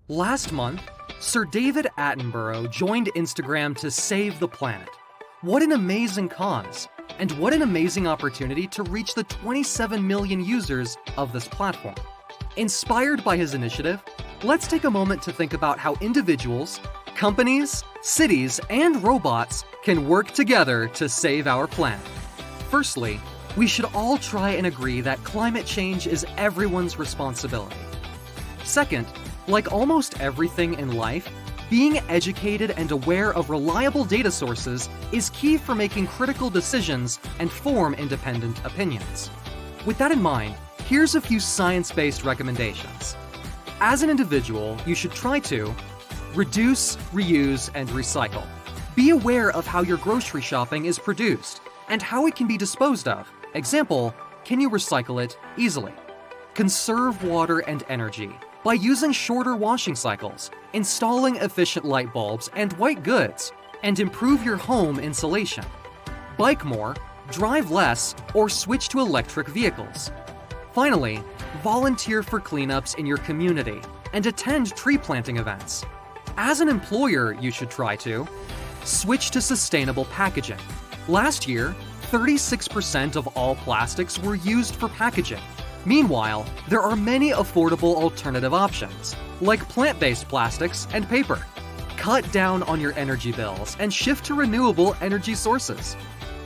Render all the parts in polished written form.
Last month, Sir David Attenborough joined Instagram to save the planet. What an amazing cause, and what an amazing opportunity to reach the 27 million users of this platform. Inspired by his initiative, let's take a moment to think about how individuals, companies, cities, and robots can work together to save our planet. Firstly, we should all try and agree that climate change is everyone's responsibility. Second, like almost everything in life, being educated and aware of reliable data sources is key for making critical decisions and form independent opinions. With that in mind, here's a few science-based recommendations. As an individual, you should try to reduce, reuse, and recycle. Be aware of how your grocery shopping is produced and how it can be disposed of. Example, can you recycle it easily? Conserve water and energy by using shorter washing cycles, installing efficient light bulbs and white goods, and improve your home insulation. Bike more, drive less, or switch to electric vehicles. Finally, volunteer for cleanups in your community and attend tree planting events. As an employer, you should try to switch to sustainable packaging. Last year, 36% of all plastics were used for packaging. Meanwhile, there are many affordable alternative options, like plant-based plastics and paper. Cut down on your energy bills and shift to renewable energy sources.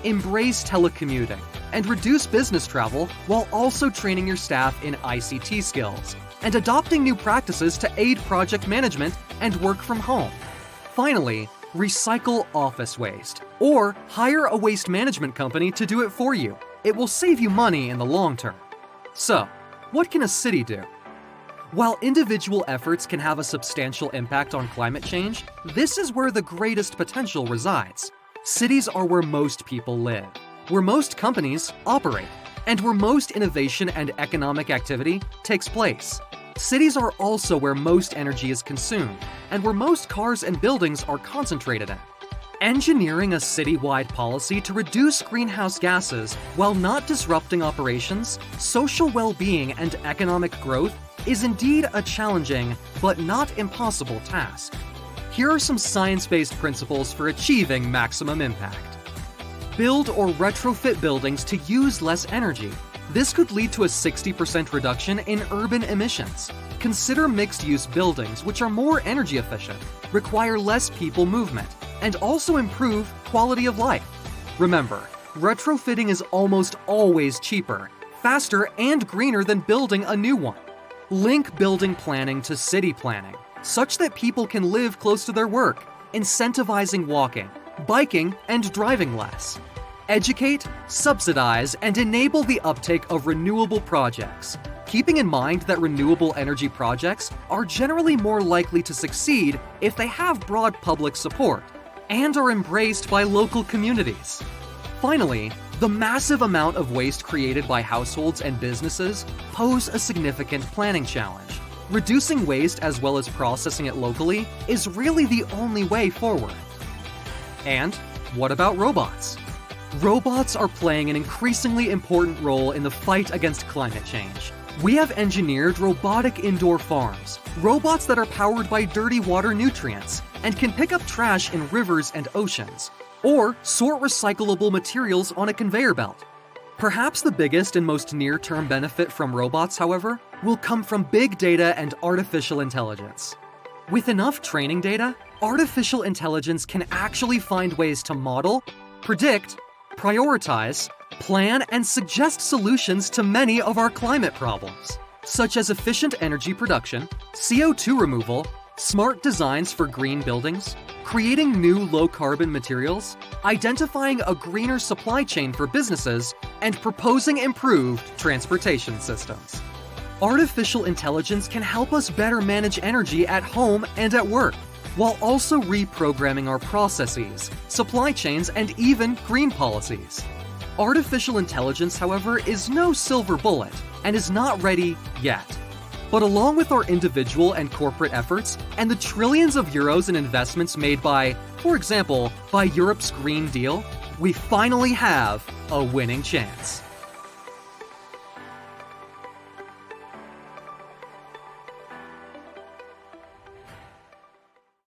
Embrace telecommuting and reduce business travel while also training your staff in ICT skills and adopting new practices to aid project management and work from home. Finally, recycle office waste or hire a waste management company to do it for you. It will save you money in the long term. So, what can a city do? While individual efforts can have a substantial impact on climate change, this is where the greatest potential resides. Cities are where most people live, where most companies operate, and where most innovation and economic activity takes place. Cities are also where most energy is consumed, and where most cars and buildings are concentrated in. Engineering a citywide policy to reduce greenhouse gases while not disrupting operations, social well-being, and economic growth is indeed a challenging but not impossible task. Here are some science-based principles for achieving maximum impact. Build or retrofit buildings to use less energy. This could lead to a 60% reduction in urban emissions. Consider mixed-use buildings which are more energy efficient, require less people movement, and also improve quality of life. Remember, retrofitting is almost always cheaper, faster, and greener than building a new one. Link building planning to city planning, such that people can live close to their work, incentivizing walking, biking, and driving less. Educate, subsidize, and enable the uptake of renewable projects, keeping in mind that renewable energy projects are generally more likely to succeed if they have broad public support and are embraced by local communities. Finally, the massive amount of waste created by households and businesses pose a significant planning challenge. Reducing waste as well as processing it locally is really the only way forward. And what about robots? Robots are playing an increasingly important role in the fight against climate change. We have engineered robotic indoor farms, robots that are powered by dirty water nutrients and can pick up trash in rivers and oceans, or sort recyclable materials on a conveyor belt. Perhaps the biggest and most near-term benefit from robots, however, will come from big data and artificial intelligence. With enough training data, artificial intelligence can actually find ways to model, predict, prioritize, plan, and suggest solutions to many of our climate problems, such as efficient energy production, CO2 removal, smart designs for green buildings, creating new low-carbon materials, identifying a greener supply chain for businesses, and proposing improved transportation systems. Artificial intelligence can help us better manage energy at home and at work, while also reprogramming our processes, supply chains, and even green policies. Artificial intelligence, however, is no silver bullet and is not ready yet. But along with our individual and corporate efforts and the trillions of euros in investments made by, for example, by Europe's Green Deal, we finally have a winning chance.